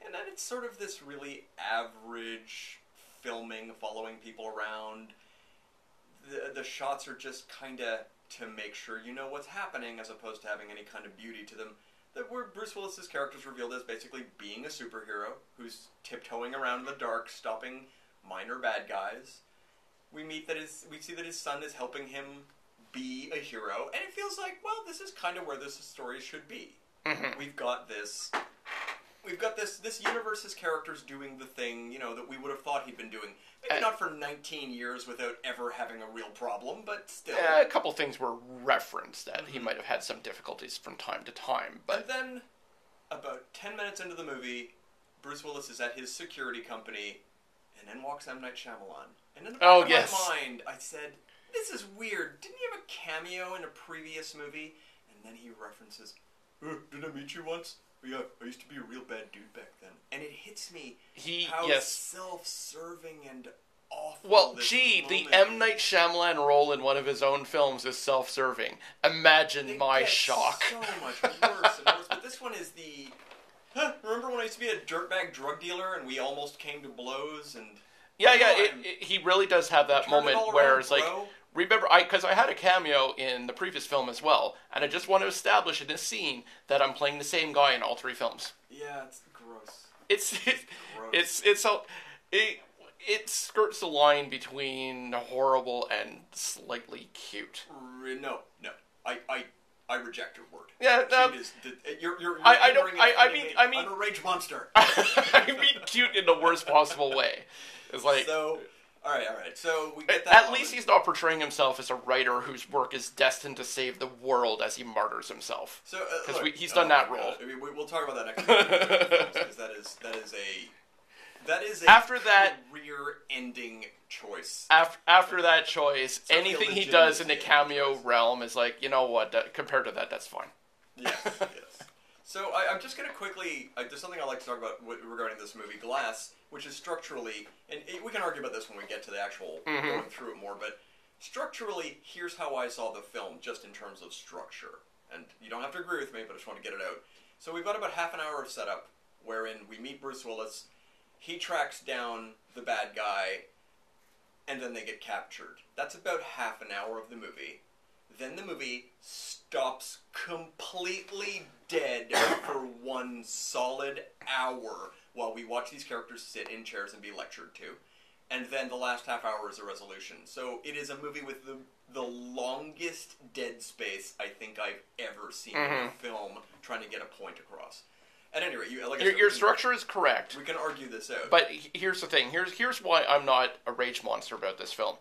And then it's sort of this really average, filming, following people around. The shots are just kind of to make sure you know what's happening, as opposed to having any kind of beauty to them. Where Bruce Willis's character is revealed as basically being a superhero who's tiptoeing around in the dark, stopping minor bad guys. We see that his son is helping him be a hero, and it feels like, well, this is kind of where this story should be. Mm-hmm. We've got this universe's characters doing the thing, that we would have thought he'd been doing. Maybe not for 19 years without ever having a real problem, but still. A couple things were referenced that he might have had some difficulties from time to time. But and then, about 10 minutes into the movie, Bruce Willis is at his security company, and then walks M. Night Shyamalan. And in the back of my mind, I said, this is weird. Didn't he have a cameo in a previous movie? And then he references, didn't I meet you once? Yeah, I used to be a real bad dude back then. And it hits me how self-serving and awful the M. Night Shyamalan role in one of his own films is self-serving. Imagine my shock. So much worse and worse. But this one is remember when I used to be a dirtbag drug dealer and we almost came to blows? And he really does have that moment where it's like... Remember, because I had a cameo in the previous film as well, and I just want to establish in this scene that I'm playing the same guy in all three films. Yeah, it's gross. It skirts the line between horrible and slightly cute. No, I reject your word. Yeah, cute is I'm a rage monster. I mean cute in the worst possible way. It's like so. All right. So we get that. At least he's not portraying himself as a writer whose work is destined to save the world as he martyrs himself. So because he's done that role. We'll talk about that next time, because that is a after that career-ending choice. After that choice, anything he does in the cameo realm is like, you know what? Compared to that, that's fine. Yes. So I'm just going to quickly... there's something I'd like to talk about regarding this movie, Glass, which is structurally... And we can argue about this when we get to the actual going through it more, but structurally, here's how I saw the film, just in terms of structure. And you don't have to agree with me, but I just want to get it out. So we've got about half an hour of setup, wherein we meet Bruce Willis, he tracks down the bad guy, and then they get captured. That's about half an hour of the movie. Then the movie stops completely dead for one solid hour while we watch these characters sit in chairs and be lectured to. And then the last half hour is a resolution. So it is a movie with the longest dead space I think I've ever seen in a film trying to get a point across. At any rate, your structure is correct. We can argue this out. But here's the thing. Here's why I'm not a rage monster about this film.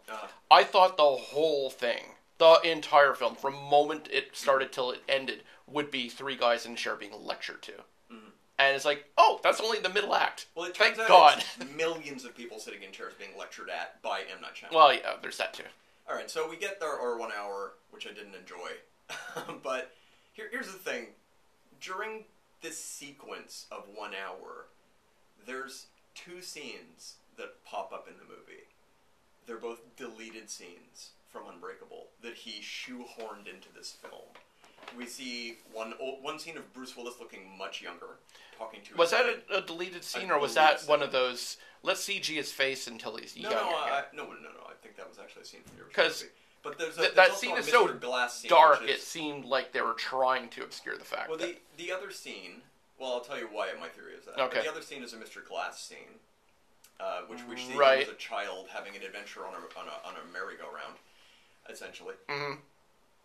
I thought the whole thing, the entire film, from moment it started till it ended, would be three guys in a chair being lectured to. And it's like, oh, that's only the middle act. Well, it Thank turns out God. It's millions of people sitting in chairs being lectured at by M. Night Shyamalan. Well, yeah, there's that too. All right, so we get our 1 hour, which I didn't enjoy. But here's the thing. During this sequence of 1 hour, there's two scenes that pop up in the movie. They're both deleted scenes from Unbreakable that he shoehorned into this film. We see one scene of Bruce Willis looking much younger, talking to Was that a deleted scene, or was that one of those, let's CG his face until he's young? No, I think that was actually a scene from the original movie. But that scene is so dark, it seemed like they were trying to obscure the fact. Well, the other scene, I'll tell you why my theory is that. Okay. But the other scene is a Mr. Glass scene, which we see him as a child having an adventure on a merry-go-round, essentially. Mm-hmm.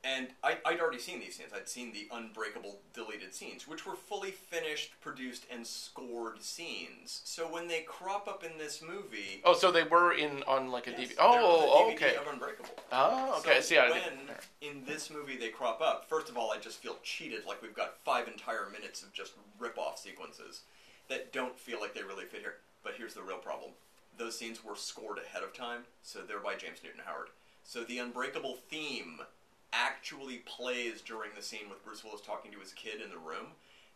And I'd already seen these scenes. I'd seen the Unbreakable deleted scenes, which were fully finished, produced, and scored scenes. So when they crop up in this movie... Oh, so they were on like a DVD... Oh, okay. Of Unbreakable. Oh, okay. So when in this movie they crop up, first of all, I just feel cheated, like we've got 5 entire minutes of just rip-off sequences that don't feel like they really fit here. But here's the real problem. Those scenes were scored ahead of time, so they're by James Newton Howard. So the Unbreakable theme actually plays during the scene with Bruce Willis talking to his kid in the room.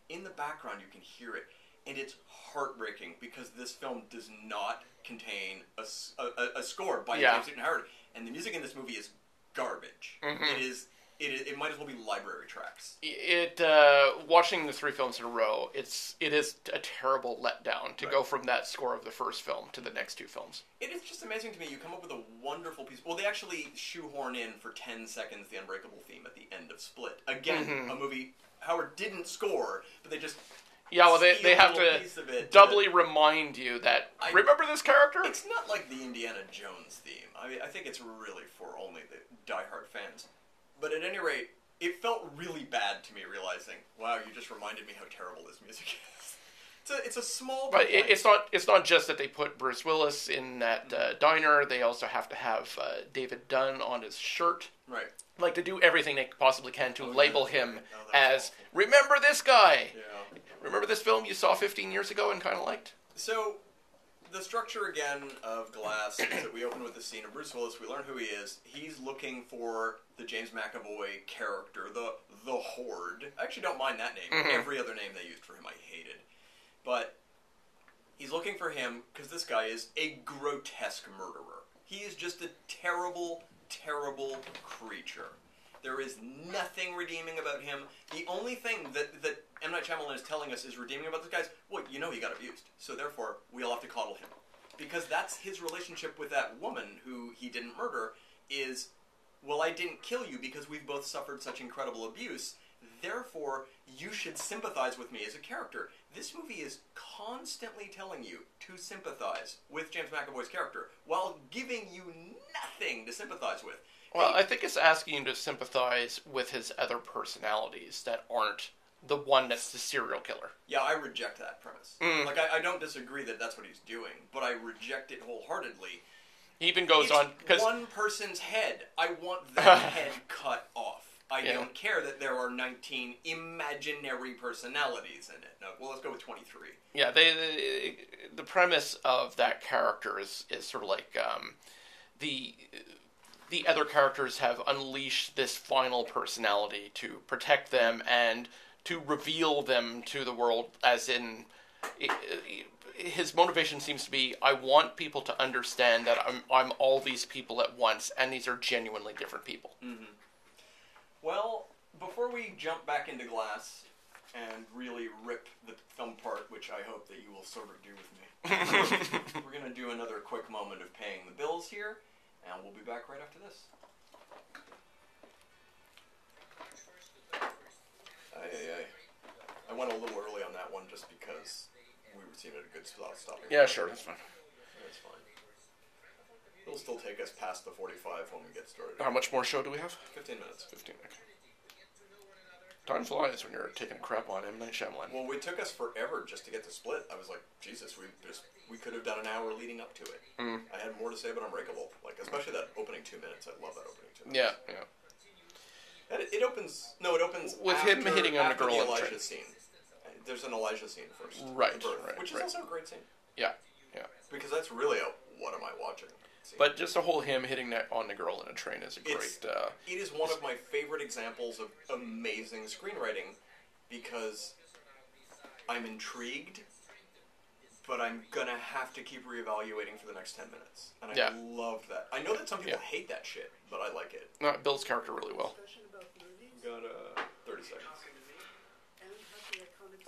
In the background, you can hear it, and it's heartbreaking because this film does not contain a score by James Newton Howard, and the music in this movie is garbage. Mm-hmm. It is it might as well be library tracks. Watching the 3 films in a row, it is a terrible letdown to go from that score of the first film to the next 2 films. It is just amazing to me. You come up with a wonderful piece. Well, they actually shoehorn in for 10 seconds the Unbreakable theme at the end of Split. Again, a movie Howard didn't score, but they just they have to doubly remind you that, remember this character? It's not like the Indiana Jones theme. I think it's really for only the diehard fans. But at any rate, it felt really bad to me realizing, wow, you just reminded me how terrible this music is. It's a small... But it's not just that they put Bruce Willis in that diner. They also have to have David Dunn on his shirt. Right. Like, to do everything they possibly can to label him as, remember this guy! Yeah. Remember this film you saw 15 years ago and kind of liked? So, the structure again of Glass is that we open with the scene of Bruce Willis. We learn who he is. He's looking for the James McAvoy character, the Horde. I actually don't mind that name. Every other name they used for him I hated. But he's looking for him because this guy is a grotesque murderer. He is just a terrible, terrible creature. There is nothing redeeming about him. The only thing that M. Night Shyamalan is telling us is redeeming about this guy is, well, you know he got abused, so therefore we all have to coddle him. Because that's his relationship with that woman who he didn't murder is, well, I didn't kill you because we've both suffered such incredible abuse, therefore you should sympathize with me as a character. This movie is constantly telling you to sympathize with James McAvoy's character while giving you nothing to sympathize with. Well, I think it's asking you to sympathize with his other personalities that aren't the one that's the serial killer. Yeah, I reject that premise. Like, I don't disagree that that's what he's doing, but I reject it wholeheartedly. He even goes on... It's one person's head. I want that head cut off. I don't care that there are 19 imaginary personalities in it. No, well, let's go with 23. Yeah, the premise of that character is sort of like the other characters have unleashed this final personality to protect them and to reveal them to the world, as in... his motivation seems to be, I want people to understand that I'm all these people at once, and these are genuinely different people. Mm-hmm. Well, before we jump back into Glass and really rip the film part, which I hope that you will sort of do with me, we're going to do another quick moment of paying the bills here, and we'll be back right after this. I went a little early on that one just because we were seeing it a good stopping. Yeah, sure, that's fine. That's fine. It'll still take us past the 45 when we get started. How much more show do we have? 15 minutes. 15, okay. Time flies when you're taking a crap on M. Night Shyamalan. Well, it took us forever just to get to Split. I was like, Jesus, we could have done an hour leading up to it. I had more to say about Unbreakable, like especially that opening 2 minutes. I love that opening 2 minutes. Yeah, yeah. And it opens. No, it opens with after, him hitting on the girl the in the Elijah train. scene. There's an Elijah scene first, right? Which is also a great scene. Yeah, yeah. Because that's really a what am I watching? Scene. But just the whole him hitting that on the girl in a train is a great. It is one of my favorite examples of amazing screenwriting because I'm intrigued, but I'm gonna have to keep reevaluating for the next 10 minutes, and I love that. I know that some people hate that shit, but I like it. No, it builds character really well. We got 30 seconds.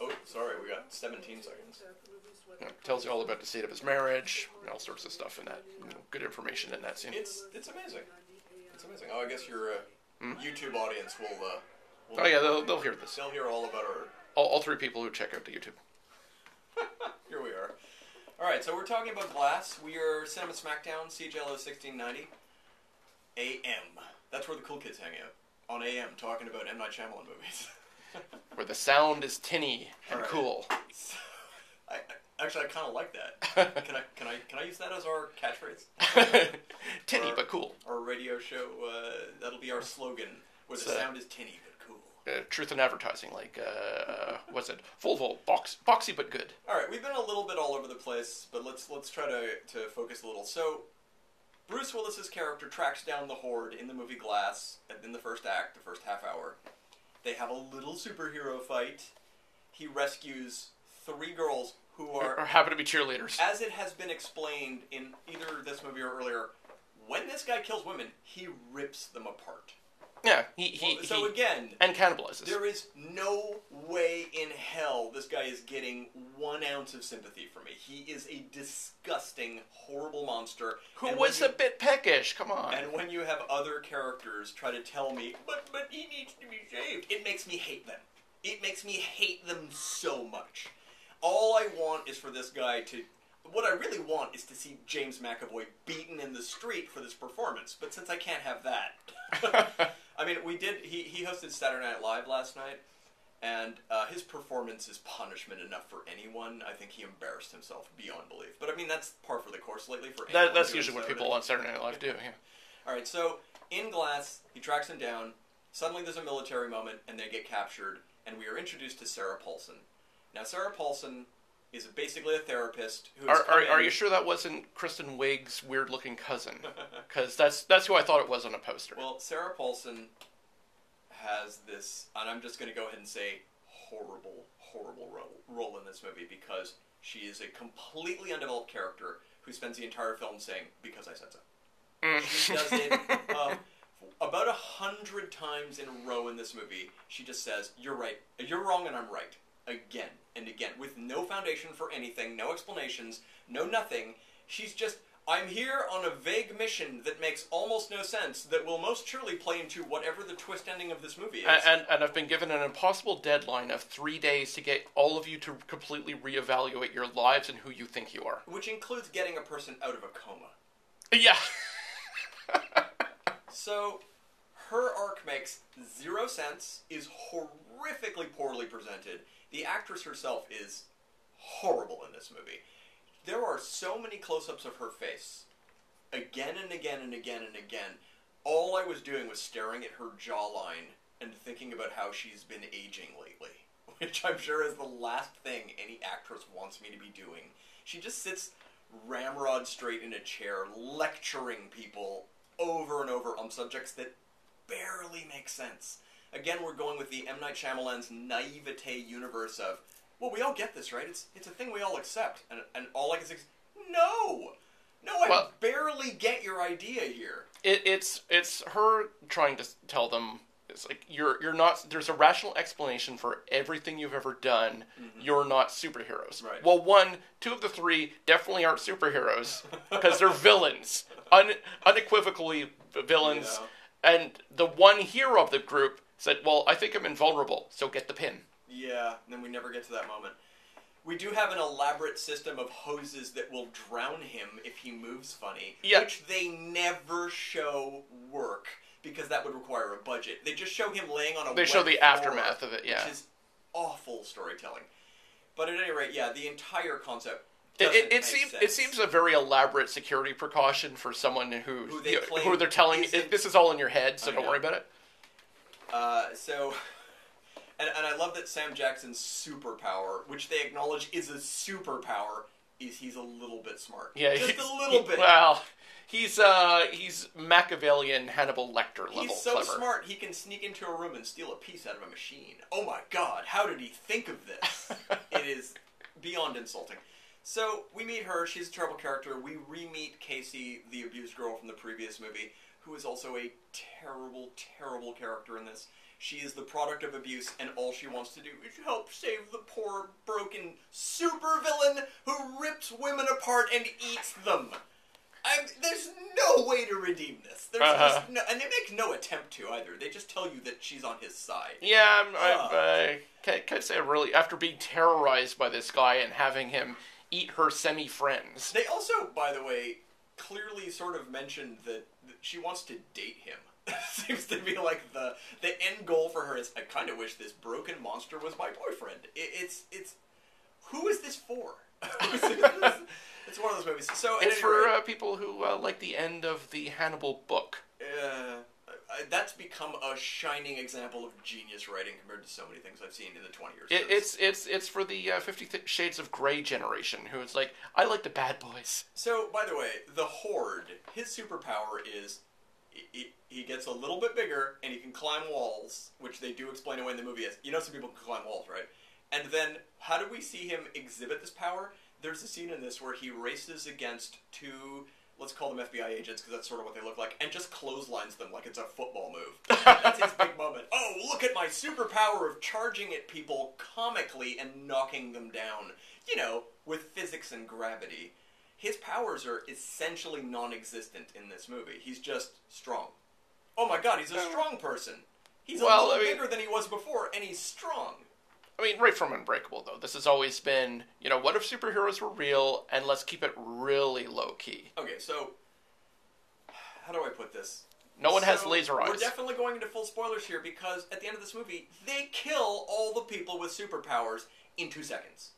Oh, sorry, we got 17 seconds. Yeah, tells you all about the state of his marriage, and all sorts of stuff in that. Good information in that scene. It's amazing. It's amazing. Oh, I guess your YouTube audience will oh yeah, they'll hear this. They'll hear all about our... All 3 people who check out the YouTube. Here we are. Alright, so we're talking about Glass. We are Cinema Smackdown, CGL 1690. AM. That's where the cool kids hang out. On AM, talking about M. Night Shyamalan movies. Where the sound is tinny and cool. Actually, I kind of like that. Can I use that as our catchphrase? Tinny but cool. Our radio show, that'll be our slogan, where the sound is tinny but cool. Truth in advertising, like, what's it? Volvo, boxy but good. Alright, we've been a little bit all over the place, but let's try to focus a little. So, Bruce Willis's character tracks down the Horde in the movie Glass, in the first act, the first half hour. They have a little superhero fight. He rescues 3 girls who are... Or happen to be cheerleaders. As it has been explained in either this movie or earlier, when this guy kills women, he rips them apart. Yeah, again, and cannibalizes. There is no way in hell this guy is getting 1 ounce of sympathy from me. He is a disgusting, horrible monster. Who was a bit peckish, come on. And when you have other characters try to tell me, but he needs to be saved, it makes me hate them. It makes me hate them so much. All I want is for this guy to... What I really want is to see James McAvoy beaten in the street for this performance. But since I can't have that... I mean, he hosted Saturday Night Live last night, and his performance is punishment enough for anyone. I think he embarrassed himself beyond belief. But I mean, that's par for the course lately for anyone. That's usually what people on Saturday Night Live do, yeah. Alright, so in Glass, he tracks him down. Suddenly there's a military moment, and they get captured, and we are introduced to Sarah Paulson. Now, Sarah Paulson is basically a therapist who Are you sure that wasn't Kristen Wiig's weird-looking cousin? Because that's who I thought it was on a poster. Well, Sarah Paulson has this, and I'm just going to go ahead and say, horrible role in this movie, because she is a completely undeveloped character who spends the entire film saying, because I said so. She does it about 100 times in a row in this movie. She just says, you're right, you're wrong, and I'm right. Again and again, with no foundation for anything, no explanations, no nothing. She's just, I'm here on a vague mission that makes almost no sense, that will most surely play into whatever the twist ending of this movie is. And I've been given an impossible deadline of 3 days to get all of you to completely reevaluate your lives and who you think you are. Which includes getting a person out of a coma. Yeah. So, her arc makes 0 sense, is horrifically poorly presented. The actress herself is horrible in this movie. There are so many close-ups of her face, again and again and again and again. All I was doing was staring at her jawline and thinking about how she's been aging lately, which I'm sure is the last thing any actress wants me to be doing. She just sits ramrod straight in a chair, lecturing people over and over on subjects that barely make sense. Again, we're going with the M. Night Shyamalan's naivete universe of, well, we all get this, right? It's a thing we all accept. And all I can say is, no! No, I barely get your idea here. It's her trying to tell them, it's like, you're not, there's a rational explanation for everything you've ever done. Mm-hmm. You're not superheroes. Right. Well, 2 of the 3 definitely aren't superheroes, because they're villains. Unequivocally villains. Yeah. And the one hero of the group said, well, I think I'm invulnerable, so get the pin. Yeah, and then we never get to that moment. We do have an elaborate system of hoses that will drown him if he moves funny, which they never show work, because that would require a budget. They just show him laying on a They show the floor, aftermath of it, yeah. Which is awful storytelling. But at any rate, yeah, the entire concept It seems a very elaborate security precaution for someone who they're telling, this is all in your head, so don't worry about it. And I love that Sam Jackson's superpower, which they acknowledge is a superpower, is he's a little bit smart. Yeah, just a little bit. Well, he's Machiavellian Hannibal Lecter level. He's so clever. Smart, he can sneak into a room and steal a piece out of a machine. Oh my God, how did he think of this? It is beyond insulting. So we meet her. She's a terrible character. We re-meet Casey, the abused girl from the previous movie, who is also a terrible, terrible character in this. She is the product of abuse, and all she wants to do is help save the poor, broken supervillain who rips women apart and eats them. There's no way to redeem this. There's just no, and they make no attempt to either. They just tell you that she's on his side. Yeah, I can't say really, after being terrorized by this guy and having him eat her semi-friends. They also, by the way, clearly sort of mentioned that she wants to date him. Seems to be like the end goal for her is, I kind of wish this broken monster was my boyfriend. It's who is this for? It's one of those movies. So it's for people who like the end of the Hannibal book. That's become a shining example of genius writing compared to so many things I've seen in the 20 years. It's for the 50 Shades of Grey generation, who is like, I like the bad boys. So, by the way, the Horde, his superpower is he gets a little bit bigger and he can climb walls, which they do explain away in the movie as, you know, some people can climb walls, right? And then, how do we see him exhibit this power? There's a scene in this where he races against 2 let's call them FBI agents because that's sort of what they look like, and just clotheslines them like it's a football move. That's his big moment. Oh, look at my superpower of charging at people comically and knocking them down. You know, with physics and gravity. His powers are essentially non-existent in this movie. He's just strong. Oh my god, he's a strong person. He's a little bigger than he was before, and he's strong. I mean, right from Unbreakable, though, this has always been, you know, what if superheroes were real, and let's keep it really low-key. Okay, so, how do I put this? No one has laser eyes. We're definitely going into full spoilers here, because at the end of this movie, they kill all the people with superpowers in 2 seconds.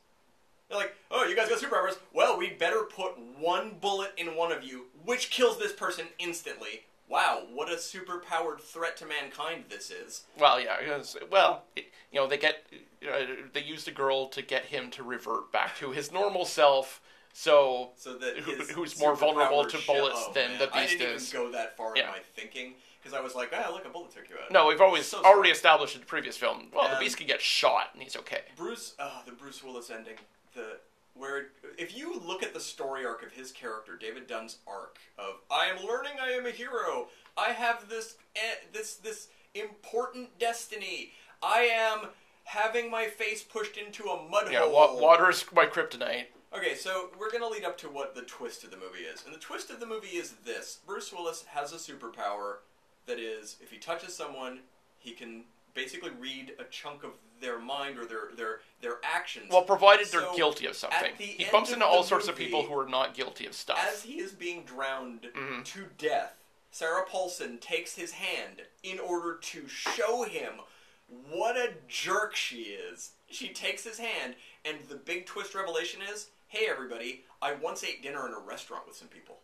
They're like, oh, you guys got superpowers? Well, we'd better put one bullet in one of you, which kills this person instantly. Wow, what a superpowered threat to mankind this is. Well, yeah, you know, they use the girl to get him to revert back to his normal self, so that who's more vulnerable to bullets than the Beast is. I didn't even go that far in my thinking, because I was like, look, a bullet took you out. No, we've already established in the previous film, well, the Beast can get shot, and he's okay. The Bruce Willis ending, if you look at the story arc of his character, David Dunn's arc of I am learning I am a hero, I have this important destiny, I am having my face pushed into a mud hole. Water is my kryptonite. Okay, so we're going to lead up to what the twist of the movie is. And the twist of the movie is this. Bruce Willis has a superpower that is, if he touches someone, he can basically read a chunk of their mind or their actions. Well, provided they're guilty of something. He bumps into all sorts of people who are not guilty of stuff. As he is being drowned to death, Sarah Paulson takes his hand in order to show him what a jerk she is. She takes his hand, and the big twist revelation is, hey everybody, I once ate dinner in a restaurant with some people.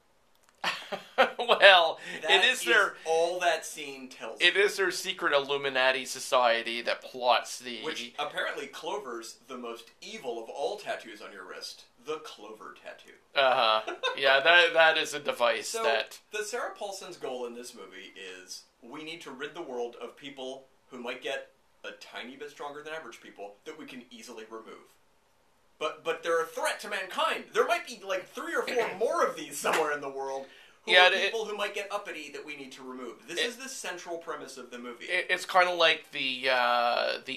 Well, that is all that scene tells It is their secret Illuminati society that plots Which apparently Clover's the most evil of all tattoos on your wrist. The Clover tattoo. Uh-huh. Yeah, that is a device the Sarah Paulson's goal in this movie is we need to rid the world of people who might get a tiny bit stronger than average people that we can easily remove. But they're a threat to mankind. There might be like 3 or 4 more of these somewhere in the world who are people who might get uppity that we need to remove. This is the central premise of the movie. It's kind of like the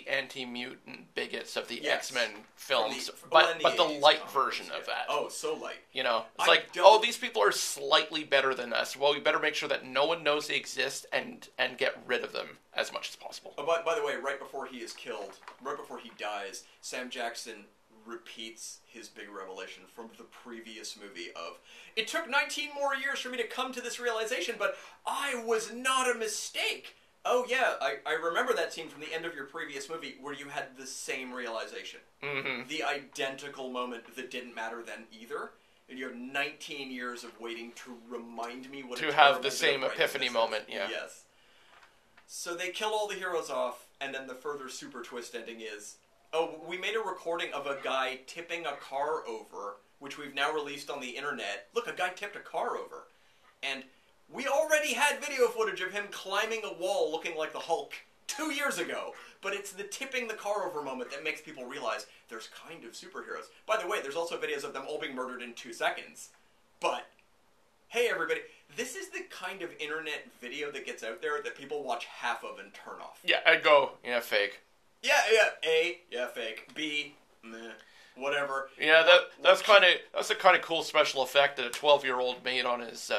anti-mutant bigots of the X-Men films, but the light version of that. Oh, so light. You know, it's these people are slightly better than us. Well, we better make sure that no one knows they exist and get rid of them as much as possible. Oh, by the way, right before he is killed, right before he dies, Sam Jackson repeats his big revelation from the previous movie of, it took 19 more years for me to come to this realization, but I was not a mistake. Oh yeah, I remember that scene from the end of your previous movie where you had the same realization. Mm-hmm. The identical moment that didn't matter then either. And you have 19 years of waiting to remind me what to have the same epiphany moment, yeah. Yes. So they kill all the heroes off, and then the further super twist ending is, oh, we made a recording of a guy tipping a car over, which we've now released on the internet. Look, a guy tipped a car over. And we already had video footage of him climbing a wall looking like the Hulk 2 years ago. But it's the tipping the car over moment that makes people realize there's kind of superheroes. By the way, there's also videos of them all being murdered in 2 seconds. But, hey everybody, this is the kind of internet video that gets out there that people watch half of and turn off. Yeah, I'd go, fake. Yeah, A, fake. B, meh, whatever. Yeah, that's a kind of cool special effect that a 12-year-old made on his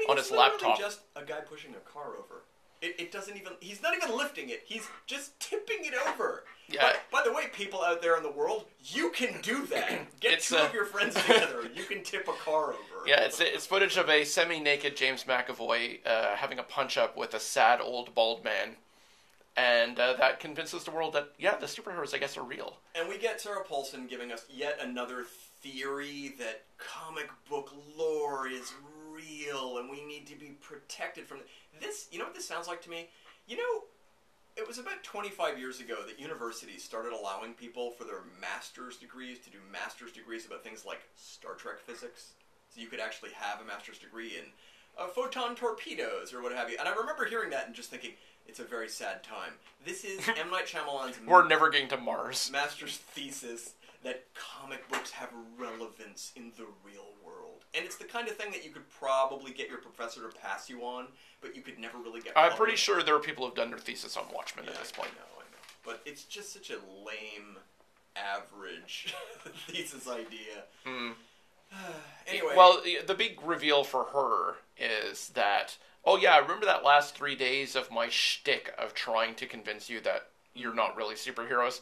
on his laptop. It's just a guy pushing a car over. It doesn't even. He's not even lifting it. He's just tipping it over. Yeah. By the way, people out there in the world, you can do that. Get 2 of your friends together. You can tip a car over. Yeah, it's footage of a semi-naked James McAvoy having a punch-up with a sad old bald man. And that convinces the world that, the superheroes, I guess, are real. And we get Sarah Paulson giving us yet another theory that comic book lore is real and we need to be protected from this. You know what this sounds like to me? It was about 25 years ago that universities started allowing people for their master's degrees to do master's degrees about things like Star Trek physics. So you could actually have a master's degree in photon torpedoes or what have you. And I remember hearing that and just thinking, it's a very sad time. This is M. Night Shyamalan's We're never getting to Mars. Master's thesis that comic books have relevance in the real world. And it's the kind of thing that you could probably get your professor to pass you on, but you could never really get I'm pretty sure there are people who've done their thesis on Watchmen at this point. I know. But it's just such a lame, average thesis idea. Anyway. Well, the big reveal for her is that, oh yeah, I remember that last 3 days of my shtick of trying to convince you that you're not really superheroes.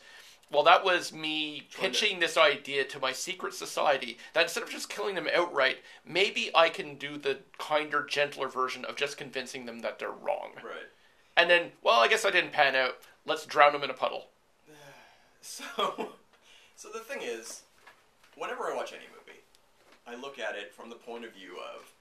Well, that was me pitching this idea to my secret society that instead of just killing them outright, maybe I can do the kinder, gentler version of just convincing them that they're wrong. Right. And then, well, I guess I didn't pan out. Let's drown them in a puddle. So the thing is, whenever I watch any movie, I look at it from the point of view of,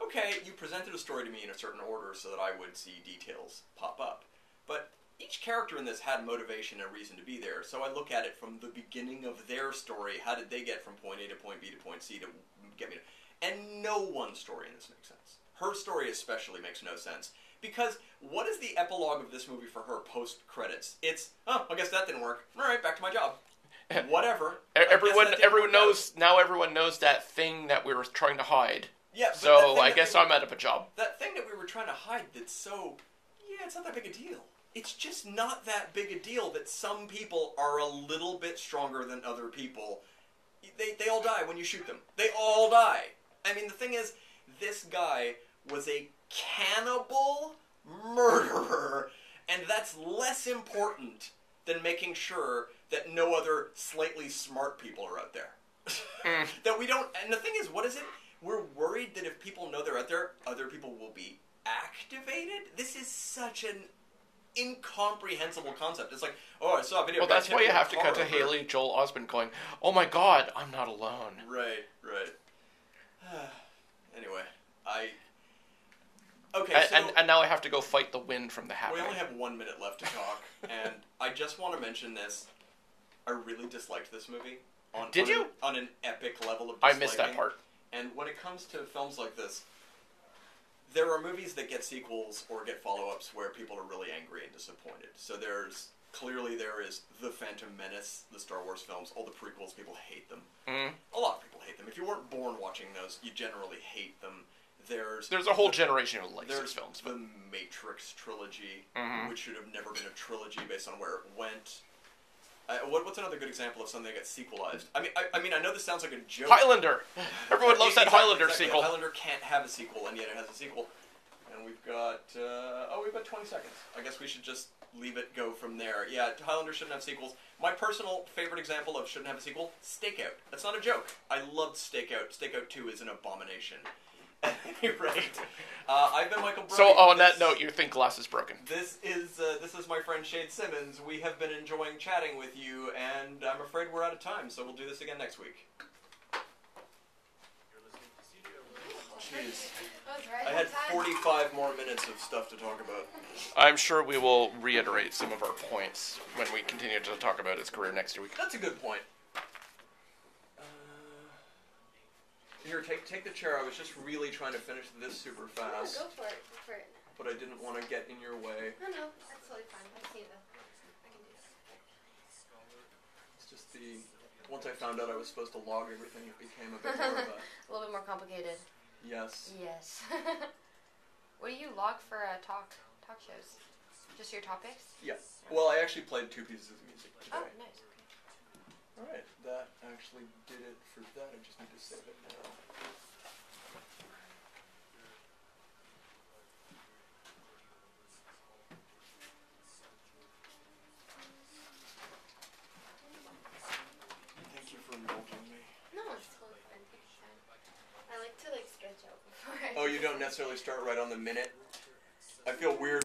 okay, you presented a story to me in a certain order so that I would see details pop up. But each character in this had motivation and reason to be there, so I look at it from the beginning of their story. How did they get from point A to point B to point C to get me to... And no one story in this makes sense. Her story especially makes no sense. Because what is the epilogue of this movie for her post-credits? It's, oh, I guess that didn't work. All right, back to my job. Whatever. Everyone knows, now everyone knows that thing that we were trying to hide. Yeah, but so I guess I'm out of a job. That thing that we were trying to hide that's so... Yeah, it's not that big a deal. It's just not that big a deal that some people are a little bit stronger than other people. They all die when you shoot them. They all die. I mean, the thing is, this guy was a cannibal murderer, and that's less important than making sure that no other slightly smart people are out there. That we don't... And the thing is, what is it? We're worried that if people know they're out there, other people will be activated? This is such an incomprehensible concept. It's like, oh, I saw a video. Well, that's why you have to cut to Haley Joel Osment going, oh my god, I'm not alone. Right. Anyway, Okay, so... And now I have to go fight the wind from the happening. We only have 1 minute left to talk, and I just want to mention this. I really disliked this movie. Did you? On an epic level of disliking. I missed that part. And when it comes to films like this, there are movies that get sequels or get follow-ups where people are really angry and disappointed. So there is The Phantom Menace, the Star Wars films, all the prequels, people hate them. A lot of people hate them. If you weren't born watching those, you generally hate them. There's a whole generation who likes these films. The Matrix trilogy, which should have never been a trilogy based on where it went. What's another good example of something that gets sequelized? I mean, I know this sounds like a joke. Highlander! Everyone loves that Highlander sequel. Highlander can't have a sequel, and yet it has a sequel. And we've got 20 seconds. I guess we should just leave it go from there. Yeah, Highlander shouldn't have sequels. My personal favorite example of shouldn't have a sequel, Stakeout. That's not a joke. I loved Stakeout. Stakeout 2 is an abomination. At any rate, I've been Michael Brody. So, on that note, you think Glass is broken. This is my friend Shade Simmons. We have been enjoying chatting with you, and I'm afraid we're out of time, so we'll do this again next week. Jeez. I had 45 more minutes of stuff to talk about. I'm sure we will reiterate some of our points when we continue to talk about his career next week. That's a good point. Here, take the chair. I was just really trying to finish this super fast. Go for it. Go for it. But I didn't want to get in your way. No, that's totally fine. I can do that. It's just once I found out I was supposed to log everything, it became a bit more of a... A little bit more complicated. Yes. Yes. What do you log for talk shows? Just your topics? Yeah. Well, I actually played 2 pieces of music today. Oh, nice. Alright, that actually did it for that. I just need to save it now. Thank you for indulging me. No, it's totally fine. Take your time. I like to stretch out before Oh, you don't necessarily start right on the minute? I feel weird